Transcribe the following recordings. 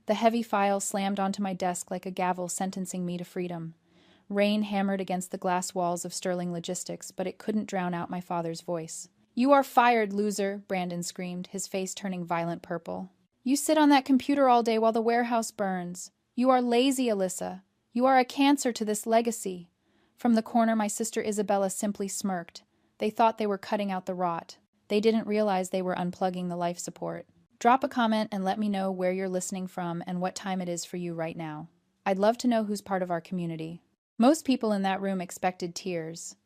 The heavy file slammed onto my desk like a gavel sentencing me to freedom. Rain hammered against the glass walls of Sterling Logistics, but it couldn't drown out my father's voice. "You are fired, loser," Brandon screamed, his face turning violent purple. "You sit on that computer all day while the warehouse burns. You are lazy, Alyssa. You are a cancer to this legacy." From the corner, my sister Isabella simply smirked. They thought they were cutting out the rot. They didn't realize they were unplugging the life support. Drop a comment and let me know where you're listening from and what time it is for you right now. I'd love to know who's part of our community. Most people in that room expected tears.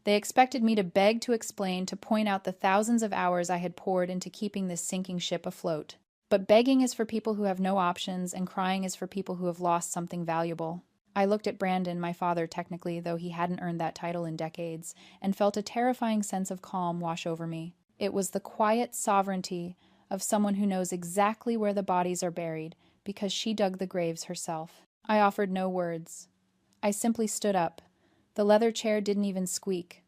They expected me to beg, to explain, to point out the thousands of hours I had poured into keeping this sinking ship afloat. But begging is for people who have no options, and crying is for people who have lost something valuable. I looked at Brandon, my father technically, though he hadn't earned that title in decades, and felt a terrifying sense of calm wash over me. It was the quiet sovereignty of someone who knows exactly where the bodies are buried, because she dug the graves herself. I offered no words. I simply stood up. The leather chair didn't even squeak.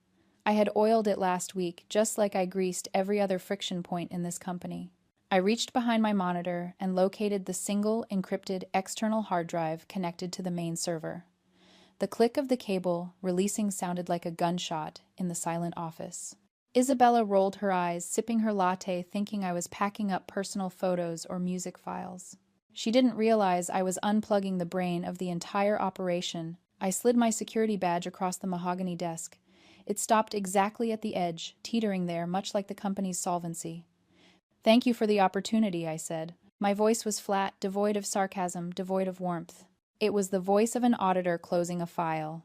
I had oiled it last week, just like I greased every other friction point in this company. I reached behind my monitor and located the single, encrypted external hard drive connected to the main server. The click of the cable releasing sounded like a gunshot in the silent office. Isabella rolled her eyes, sipping her latte, thinking I was packing up personal photos or music files. She didn't realize I was unplugging the brain of the entire operation. I slid my security badge across the mahogany desk. It stopped exactly at the edge, teetering there, much like the company's solvency. "Thank you for the opportunity," I said. My voice was flat, devoid of sarcasm, devoid of warmth. It was the voice of an auditor closing a file.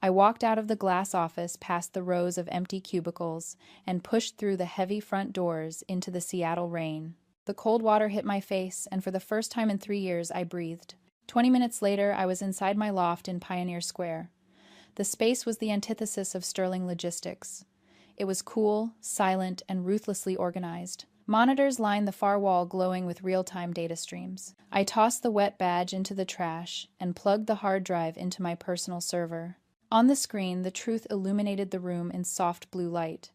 I walked out of the glass office, past the rows of empty cubicles, and pushed through the heavy front doors into the Seattle rain. The cold water hit my face, and for the first time in 3 years, I breathed. 20 minutes later, I was inside my loft in Pioneer Square. The space was the antithesis of Sterling Logistics. It was cool, silent, and ruthlessly organized. Monitors lined the far wall, glowing with real-time data streams. I tossed the wet badge into the trash and plugged the hard drive into my personal server. On the screen, the truth illuminated the room in soft blue light.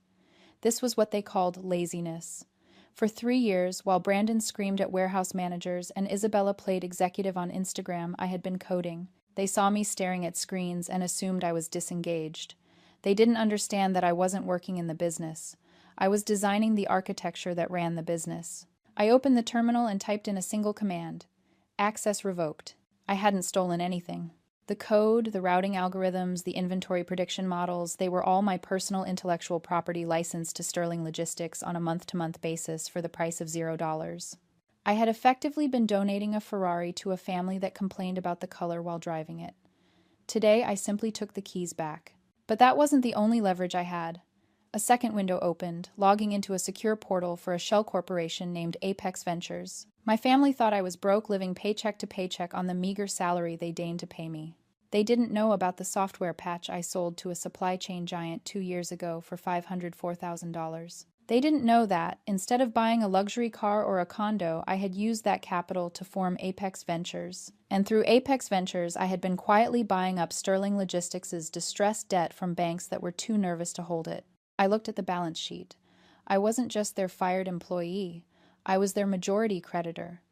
This was what they called laziness. For 3 years, while Brandon screamed at warehouse managers and Isabella played executive on Instagram, I had been coding. They saw me staring at screens and assumed I was disengaged. They didn't understand that I wasn't working in the business. I was designing the architecture that ran the business. I opened the terminal and typed in a single command: access revoked. I hadn't stolen anything. The code, the routing algorithms, the inventory prediction models, they were all my personal intellectual property licensed to Sterling Logistics on a month-to-month basis for the price of $0. I had effectively been donating a Ferrari to a family that complained about the color while driving it. Today, I simply took the keys back. But that wasn't the only leverage I had. A second window opened, logging into a secure portal for a shell corporation named Apex Ventures. My family thought I was broke, living paycheck to paycheck on the meager salary they deigned to pay me. They didn't know about the software patch I sold to a supply chain giant 2 years ago for $504,000. They didn't know that, instead of buying a luxury car or a condo, I had used that capital to form Apex Ventures. And through Apex Ventures, I had been quietly buying up Sterling Logistics' distressed debt from banks that were too nervous to hold it. I looked at the balance sheet. I wasn't just their fired employee. I was their majority creditor.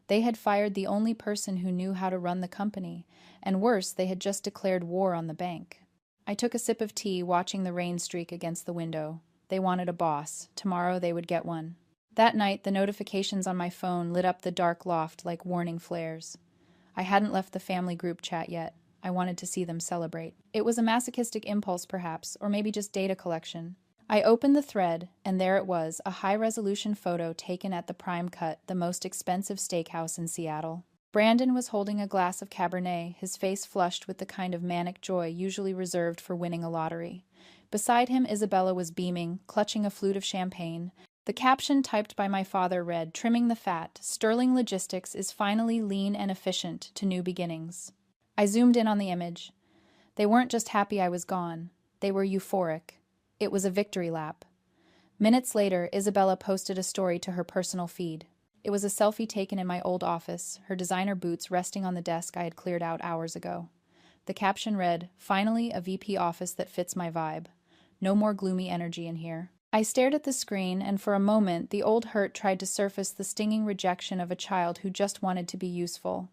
They had fired the only person who knew how to run the company, and worse, they had just declared war on the bank. I took a sip of tea, watching the rain streak against the window. They wanted a boss. Tomorrow they would get one. That night, the notifications on my phone lit up the dark loft like warning flares. I hadn't left the family group chat yet. I wanted to see them celebrate. It was a masochistic impulse, perhaps, or maybe just data collection. I opened the thread, and there it was, a high-resolution photo taken at the Prime Cut, the most expensive steakhouse in Seattle. Brandon was holding a glass of Cabernet, his face flushed with the kind of manic joy usually reserved for winning a lottery. Beside him, Isabella was beaming, clutching a flute of champagne. The caption typed by my father read, "Trimming the fat, Sterling Logistics is finally lean and efficient to new beginnings." I zoomed in on the image. They weren't just happy I was gone. They were euphoric. It was a victory lap. Minutes later, Isabella posted a story to her personal feed. It was a selfie taken in my old office, her designer boots resting on the desk I had cleared out hours ago. The caption read, "Finally, a VP office that fits my vibe. No more gloomy energy in here." I stared at the screen, and for a moment the old hurt tried to surface, the stinging rejection of a child who just wanted to be useful.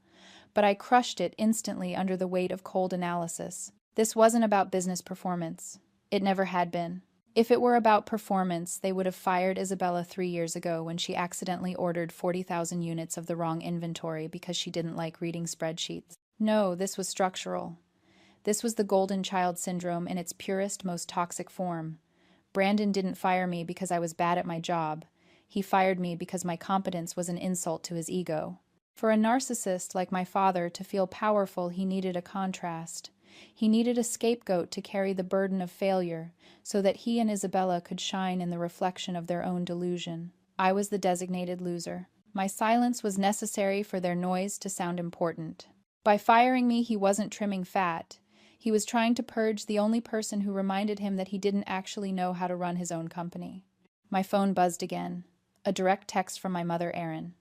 But I crushed it instantly under the weight of cold analysis. This wasn't about business performance. It never had been. If it were about performance, they would have fired Isabella 3 years ago when she accidentally ordered 40,000 units of the wrong inventory because she didn't like reading spreadsheets. No, this was structural. This was the golden child syndrome in its purest, most toxic form. Brandon didn't fire me because I was bad at my job. He fired me because my competence was an insult to his ego. For a narcissist like my father to feel powerful, he needed a contrast. He needed a scapegoat to carry the burden of failure, so that he and Isabella could shine in the reflection of their own delusion. I was the designated loser. My silence was necessary for their noise to sound important. By firing me, he wasn't trimming fat. He was trying to purge the only person who reminded him that he didn't actually know how to run his own company. My phone buzzed again. A direct text from my mother, Erin.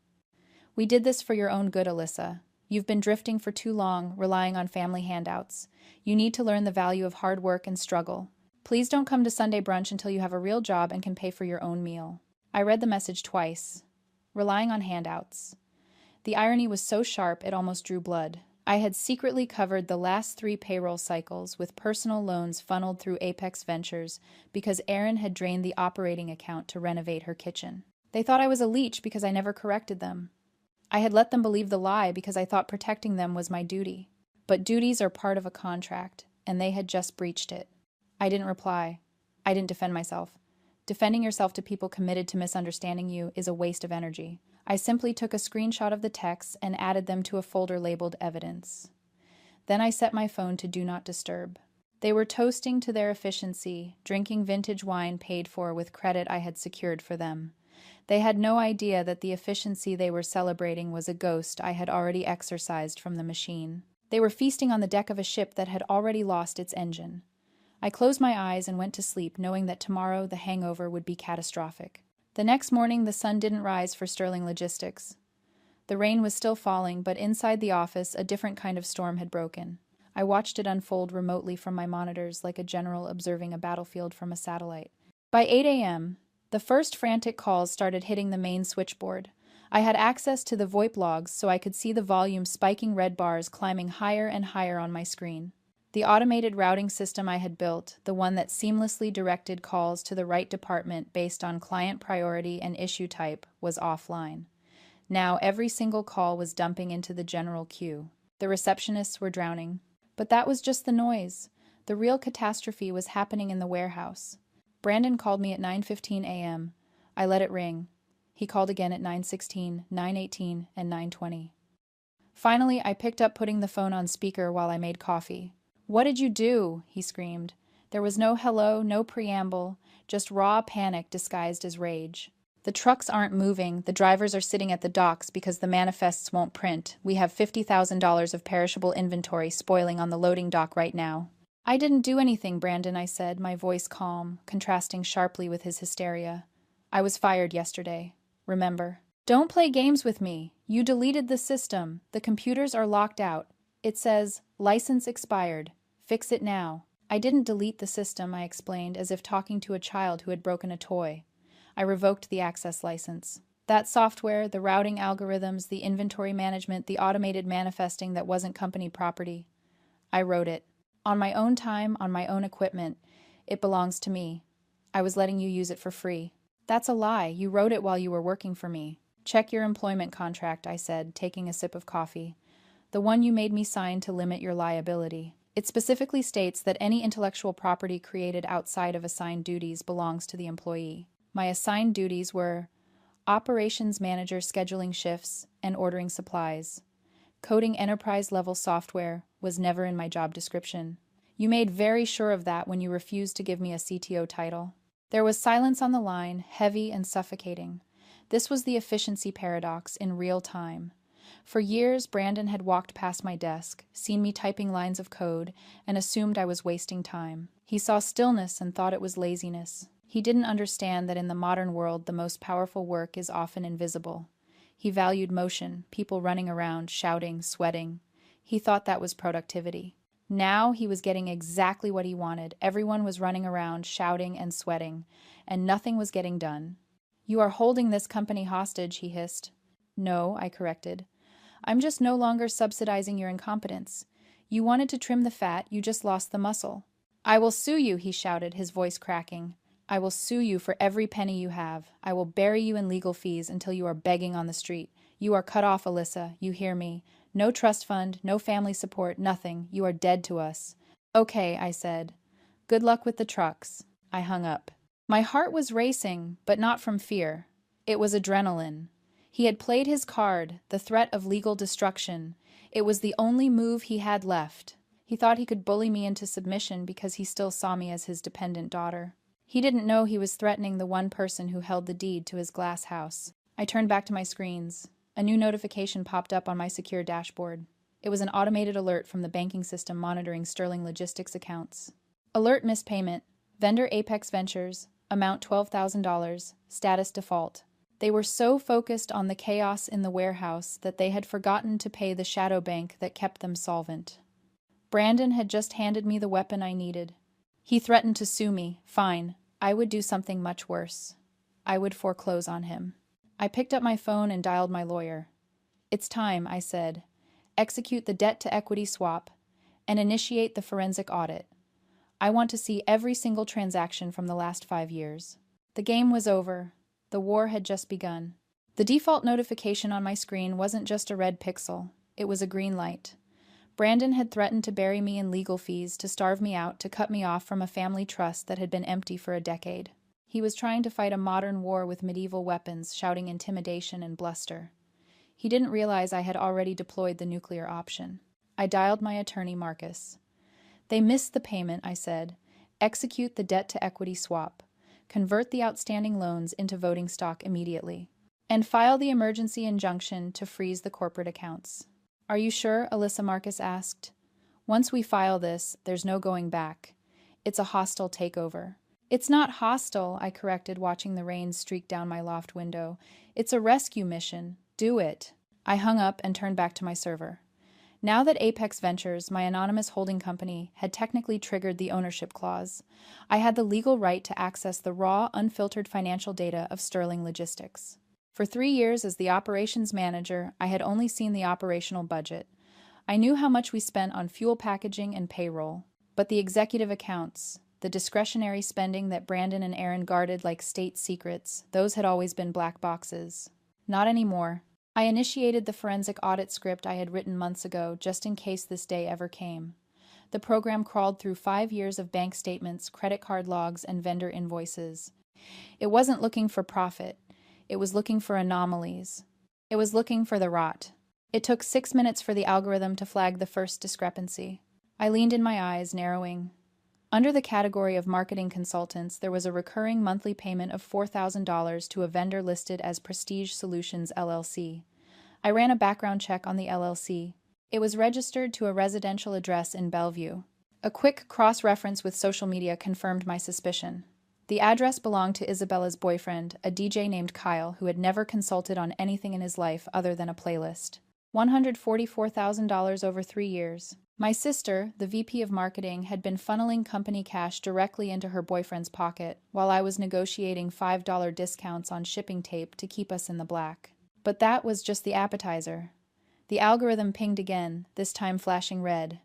"We did this for your own good, Alyssa. You've been drifting for too long, relying on family handouts. You need to learn the value of hard work and struggle. Please don't come to Sunday brunch until you have a real job and can pay for your own meal." I read the message twice. Relying on handouts. The irony was so sharp it almost drew blood. I had secretly covered the last 3 payroll cycles with personal loans funneled through Apex Ventures because Erin had drained the operating account to renovate her kitchen. They thought I was a leech because I never corrected them. I had let them believe the lie because I thought protecting them was my duty. But duties are part of a contract, and they had just breached it. I didn't reply. I didn't defend myself. Defending yourself to people committed to misunderstanding you is a waste of energy. I simply took a screenshot of the texts and added them to a folder labeled Evidence. Then I set my phone to Do Not Disturb. They were toasting to their efficiency, drinking vintage wine paid for with credit I had secured for them. They had no idea that the efficiency they were celebrating was a ghost I had already exorcised from the machine. They were feasting on the deck of a ship that had already lost its engine. I closed my eyes and went to sleep, knowing that tomorrow the hangover would be catastrophic. The next morning, the sun didn't rise for Sterling Logistics. The rain was still falling, but inside the office, a different kind of storm had broken. I watched it unfold remotely from my monitors like a general observing a battlefield from a satellite. By 8 a.m., the first frantic calls started hitting the main switchboard. I had access to the VoIP logs, so I could see the volume spiking red bars climbing higher and higher on my screen. The automated routing system I had built, the one that seamlessly directed calls to the right department based on client priority and issue type, was offline. Now every single call was dumping into the general queue. The receptionists were drowning. But that was just the noise. The real catastrophe was happening in the warehouse. Brandon called me at 9:15 a.m. I let it ring. He called again at 9:16, 9:18, and 9:20. Finally, I picked up, putting the phone on speaker while I made coffee. "What did you do?" he screamed. There was no hello, no preamble, just raw panic disguised as rage. "The trucks aren't moving. The drivers are sitting at the docks because the manifests won't print. We have $50,000 of perishable inventory spoiling on the loading dock right now." "I didn't do anything, Brandon," I said, my voice calm, contrasting sharply with his hysteria. "I was fired yesterday. Remember?" "Don't play games with me. You deleted the system. The computers are locked out. It says, license expired. Fix it now." "I didn't delete the system," I explained, as if talking to a child who had broken a toy. "I revoked the access license. That software, the routing algorithms, the inventory management, the automated manifesting that wasn't company property. I wrote it. On my own time, on my own equipment. It belongs to me. I was letting you use it for free." "That's a lie. You wrote it while you were working for me." "Check your employment contract," I said, taking a sip of coffee. "The one you made me sign to limit your liability. It specifically states that any intellectual property created outside of assigned duties belongs to the employee. My assigned duties were operations manager, scheduling shifts, and ordering supplies. Coding enterprise-level software was never in my job description. You made very sure of that when you refused to give me a CTO title." There was silence on the line, heavy and suffocating. This was the efficiency paradox in real time. For years, Brandon had walked past my desk, seen me typing lines of code, and assumed I was wasting time. He saw stillness and thought it was laziness. He didn't understand that in the modern world, the most powerful work is often invisible. He valued motion, people running around, shouting, sweating. He thought that was productivity. Now he was getting exactly what he wanted. Everyone was running around, shouting and sweating, and nothing was getting done. "You are holding this company hostage," he hissed. "No," I corrected. "I'm just no longer subsidizing your incompetence. You wanted to trim the fat, you just lost the muscle." "I will sue you," he shouted, his voice cracking. "I will sue you for every penny you have. I will bury you in legal fees until you are begging on the street. You are cut off, Alyssa. You hear me? No trust fund, no family support, nothing. You are dead to us." "Okay," I said. "Good luck with the trucks." I hung up. My heart was racing, but not from fear. It was adrenaline. He had played his card, the threat of legal destruction. It was the only move he had left. He thought he could bully me into submission because he still saw me as his dependent daughter. He didn't know he was threatening the one person who held the deed to his glass house. I turned back to my screens. A new notification popped up on my secure dashboard. It was an automated alert from the banking system monitoring Sterling Logistics accounts. Alert missed payment. Vendor Apex Ventures. Amount $12,000. Status default. They were so focused on the chaos in the warehouse that they had forgotten to pay the shadow bank that kept them solvent. Brandon had just handed me the weapon I needed. He threatened to sue me. Fine. I would do something much worse. I would foreclose on him. I picked up my phone and dialed my lawyer. "It's time," I said. "Execute the debt-to-equity swap and initiate the forensic audit. I want to see every single transaction from the last 5 years." The game was over. The war had just begun. The default notification on my screen wasn't just a red pixel. It was a green light. Brandon had threatened to bury me in legal fees, to starve me out, to cut me off from a family trust that had been empty for a decade. He was trying to fight a modern war with medieval weapons, shouting intimidation and bluster. He didn't realize I had already deployed the nuclear option. I dialed my attorney, Marcus. "They missed the payment," I said. "Execute the debt-to-equity swap. Convert the outstanding loans into voting stock immediately. And file the emergency injunction to freeze the corporate accounts." "Are you sure?" Alyssa Marcus asked. "Once we file this, there's no going back. It's a hostile takeover." "It's not hostile," I corrected, watching the rain streak down my loft window. "It's a rescue mission. Do it." I hung up and turned back to my server. Now that Apex Ventures, my anonymous holding company, had technically triggered the ownership clause, I had the legal right to access the raw, unfiltered financial data of Sterling Logistics. For 3 years as the operations manager, I had only seen the operational budget. I knew how much we spent on fuel packaging and payroll. But the executive accounts, the discretionary spending that Brandon and Aaron guarded like state secrets, those had always been black boxes. Not anymore. I initiated the forensic audit script I had written months ago, just in case this day ever came. The program crawled through 5 years of bank statements, credit card logs, and vendor invoices. It wasn't looking for profit. It was looking for anomalies. It was looking for the rot. It took 6 minutes for the algorithm to flag the first discrepancy. I leaned in my eyes, narrowing. Under the category of marketing consultants, there was a recurring monthly payment of $4,000 to a vendor listed as Prestige Solutions, LLC. I ran a background check on the LLC. It was registered to a residential address in Bellevue. A quick cross-reference with social media confirmed my suspicion. The address belonged to Isabella's boyfriend, a DJ named Kyle, who had never consulted on anything in his life other than a playlist. $144,000 over 3 years. My sister, the VP of marketing, had been funneling company cash directly into her boyfriend's pocket, while I was negotiating $5 discounts on shipping tape to keep us in the black. But that was just the appetizer. The algorithm pinged again, this time flashing red.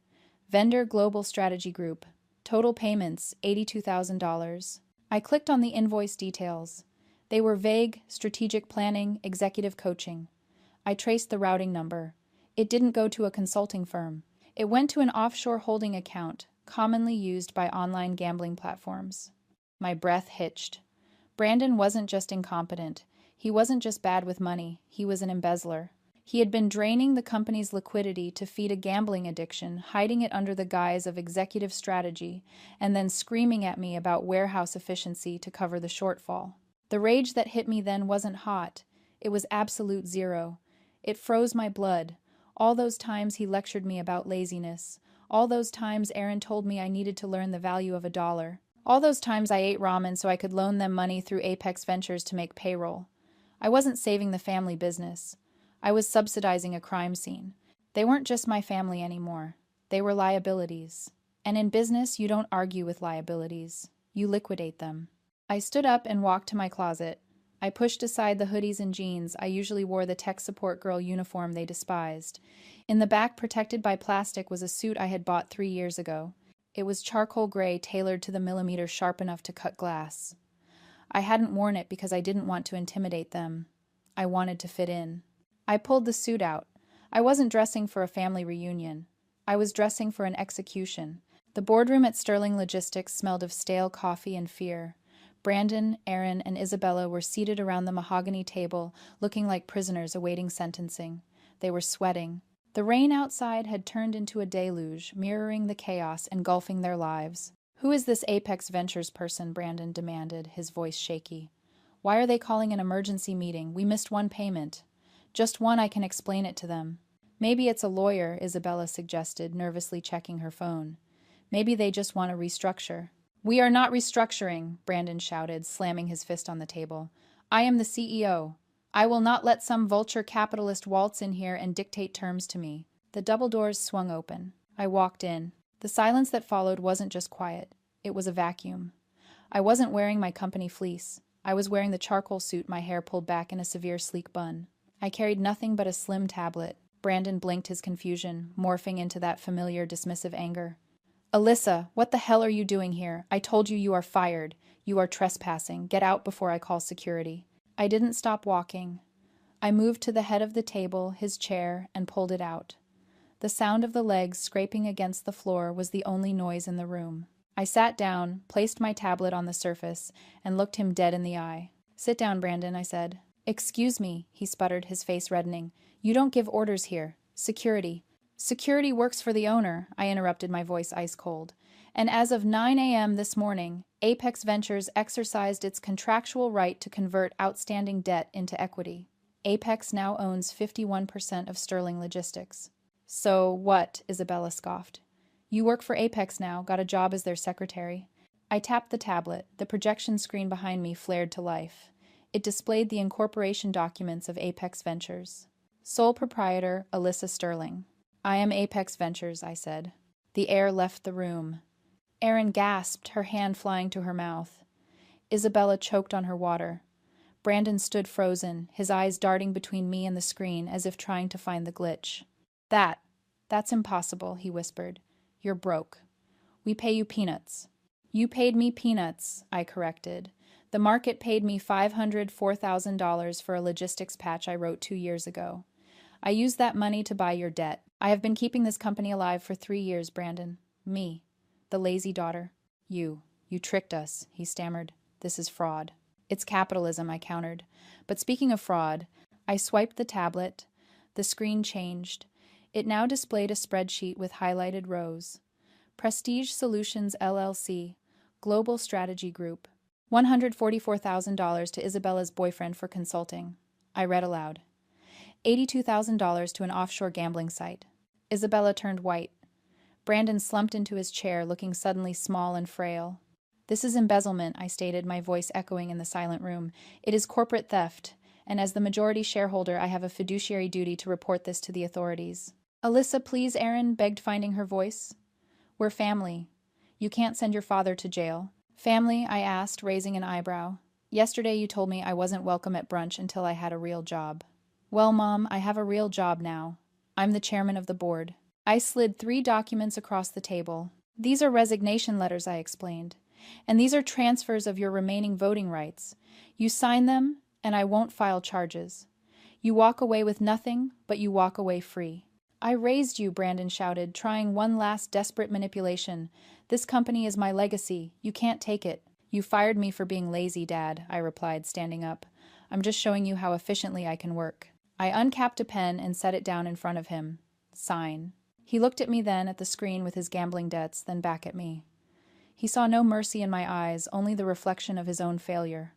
Vendor Global Strategy Group. Total payments, $82,000. I clicked on the invoice details. They were vague: strategic planning, executive coaching. I traced the routing number. It didn't go to a consulting firm. It went to an offshore holding account, commonly used by online gambling platforms. My breath hitched. Brandon wasn't just incompetent. He wasn't just bad with money. He was an embezzler. He had been draining the company's liquidity to feed a gambling addiction, hiding it under the guise of executive strategy, and then screaming at me about warehouse efficiency to cover the shortfall. The rage that hit me then wasn't hot. It was absolute zero. It froze my blood. All those times he lectured me about laziness. All those times Aaron told me I needed to learn the value of $1. All those times I ate ramen so I could loan them money through Apex Ventures to make payroll. I wasn't saving the family business. I was subsidizing a crime scene. They weren't just my family anymore. They were liabilities. And in business, you don't argue with liabilities. You liquidate them. I stood up and walked to my closet. I pushed aside the hoodies and jeans. I usually wore the tech support girl uniform they despised. In the back, protected by plastic, was a suit I had bought 3 years ago. It was charcoal gray, tailored to the millimeter sharp enough to cut glass. I hadn't worn it because I didn't want to intimidate them. I wanted to fit in. I pulled the suit out. I wasn't dressing for a family reunion. I was dressing for an execution. The boardroom at Sterling Logistics smelled of stale coffee and fear. Brandon, Aaron, and Isabella were seated around the mahogany table, looking like prisoners awaiting sentencing. They were sweating. The rain outside had turned into a deluge, mirroring the chaos engulfing their lives. "Who is this Apex Ventures person?" Brandon demanded, his voice shaky. "Why are they calling an emergency meeting? We missed one payment." "Just one, I can explain it to them." "Maybe it's a lawyer," Isabella suggested, nervously checking her phone. "Maybe they just want to restructure." "We are not restructuring," Brandon shouted, slamming his fist on the table. "I am the CEO. I will not let some vulture capitalist waltz in here and dictate terms to me." The double doors swung open. I walked in. The silence that followed wasn't just quiet. It was a vacuum. I wasn't wearing my company fleece. I was wearing the charcoal suit, my hair pulled back in a severe sleek bun. I carried nothing but a slim tablet. Brandon blinked his confusion, morphing into that familiar dismissive anger. "Alyssa, what the hell are you doing here? I told you you are fired. You are trespassing. Get out before I call security." I didn't stop walking. I moved to the head of the table, his chair, and pulled it out. The sound of the legs scraping against the floor was the only noise in the room. I sat down, placed my tablet on the surface, and looked him dead in the eye. "Sit down, Brandon," I said. "Excuse me," he sputtered, his face reddening. "You don't give orders here. Security." "Security works for the owner," I interrupted, my voice ice cold. "And as of 9 a.m. this morning, Apex Ventures exercised its contractual right to convert outstanding debt into equity. Apex now owns 51% of Sterling Logistics." "So what?" Isabella scoffed. "You work for Apex now, got a job as their secretary." I tapped the tablet. The projection screen behind me flared to life. It displayed the incorporation documents of Apex Ventures. "Sole proprietor, Alyssa Sterling." "I am Apex Ventures," I said. The air left the room. Erin gasped, her hand flying to her mouth. Isabella choked on her water. Brandon stood frozen, his eyes darting between me and the screen as if trying to find the glitch. That's impossible," he whispered. "You're broke. We pay you peanuts." "You paid me peanuts," I corrected. "The market paid me $504,000 for a logistics patch I wrote 2 years ago. I used that money to buy your debt. I have been keeping this company alive for 3 years, Brandon. Me, the lazy daughter. You tricked us," he stammered. "This is fraud." "It's capitalism," I countered. But speaking of fraud, I swiped the tablet. The screen changed. It now displayed a spreadsheet with highlighted rows. Prestige Solutions LLC, Global Strategy Group, $144,000 to Isabella's boyfriend for consulting. I read aloud. $82,000 to an offshore gambling site. Isabella turned white. Brandon slumped into his chair, looking suddenly small and frail. "This is embezzlement," I stated, my voice echoing in the silent room. "It is corporate theft, and as the majority shareholder, I have a fiduciary duty to report this to the authorities." "Alyssa, please," Erin begged, finding her voice. "We're family. You can't send your father to jail." "Family?" I asked, raising an eyebrow. "Yesterday you told me I wasn't welcome at brunch until I had a real job." "Well, Mom, I have a real job now. I'm the chairman of the board." I slid 3 documents across the table. "These are resignation letters," I explained. "And these are transfers of your remaining voting rights. You sign them, and I won't file charges. You walk away with nothing, but you walk away free." "I raised you," Brandon shouted, trying one last desperate manipulation. "This company is my legacy. You can't take it." "You fired me for being lazy, Dad," I replied, standing up. "I'm just showing you how efficiently I can work." I uncapped a pen and set it down in front of him. "Sign." He looked at me then, at the screen with his gambling debts, then back at me. He saw no mercy in my eyes, only the reflection of his own failure.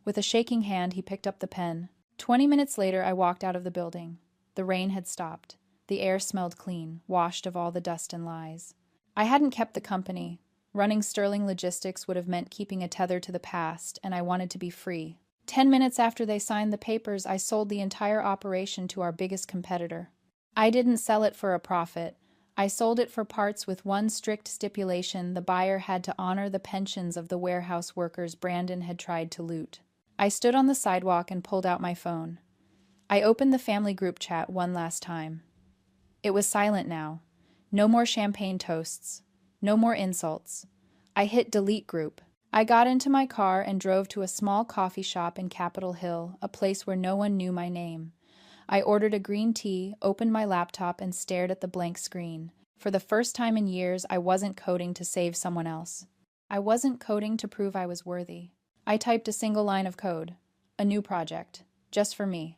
With a shaking hand, he picked up the pen. 20 minutes later, I walked out of the building. The rain had stopped. The air smelled clean, washed of all the dust and lies. I hadn't kept the company. Running Sterling Logistics would have meant keeping a tether to the past, and I wanted to be free. 10 minutes after they signed the papers, I sold the entire operation to our biggest competitor. I didn't sell it for a profit. I sold it for parts with one strict stipulation: the buyer had to honor the pensions of the warehouse workers Brandon had tried to loot. I stood on the sidewalk and pulled out my phone. I opened the family group chat one last time. It was silent now. No more champagne toasts. No more insults. I hit delete group. I got into my car and drove to a small coffee shop in Capitol Hill, a place where no one knew my name. I ordered a green tea, opened my laptop, and stared at the blank screen. For the first time in years, I wasn't coding to save someone else. I wasn't coding to prove I was worthy. I typed a single line of code. A new project. Just for me.